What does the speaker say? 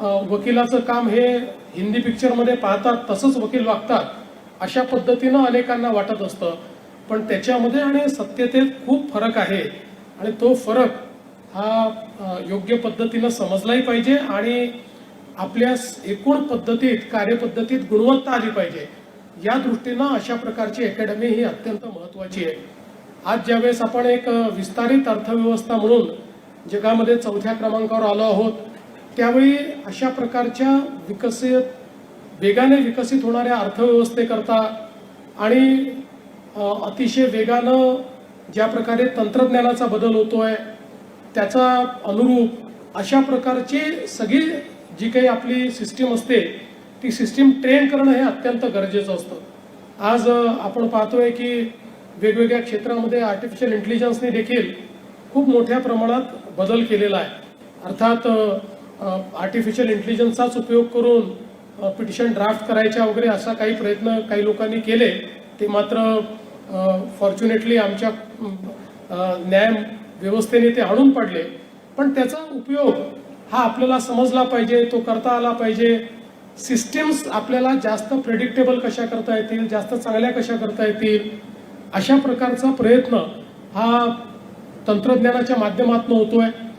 वकिलाचं काम हे हिंदी पिक्चरमध्ये पाहतात तसंच वकील वागतात अशा पद्धतीनं अनेकांना वाटत असतं, पण त्याच्यामध्ये आणि सत्यतेत खूप फरक आहे आणि तो फरक हा योग्य पद्धतीनं समजलाही पाहिजे आणि आपल्या एकूण पद्धतीत कार्यपद्धतीत गुणवत्ता आली पाहिजे या दृष्टीनं अशा प्रकारची अकॅडमी ही अत्यंत महत्त्वाची आहे। आज ज्यावेळेस आपण एक विस्तारित अर्थव्यवस्था म्हणून जगामध्ये चौथ्या क्रमांकावर आलो आहोत, त्यावेळी अशा प्रकारच्या वेगाने विकसित होणाऱ्या अर्थव्यवस्थेकरता आणि अतिशय वेगानं ज्या प्रकारे तंत्रज्ञानाचा बदल होतोय त्याचा अनुरूप अशा प्रकारची सगळी जी काही आपली सिस्टीम असते ती सिस्टीम ट्रेन करणं हे अत्यंत गरजेचं असतं। आज आपण पाहतोय की वेगवेगळ्या क्षेत्रामध्ये आर्टिफिशियल इंटेलिजन्सने देखील खूप मोठ्या प्रमाणात बदल केलेला आहे। अर्थात आर्टिफिशियल इंटेलिजन्सचाच उपयोग करून पिटिशन ड्राफ्ट करायच्या वगैरे असा काही प्रयत्न काही लोकांनी केले, ते मात्र फॉर्च्युनेटली आमच्या न्याय व्यवस्थेने ते आणून पडले, पण त्याचा उपयोग हा आपल्याला समजला पाहिजे, तो करता आला पाहिजे। सिस्टीम्स आपल्याला जास्त प्रेडिक्टेबल कशा करता येतील, जास्त चांगल्या कशा करता येतील अशा प्रकारचा प्रयत्न हा तंत्रज्ञानाच्या माध्यमातून होतोय।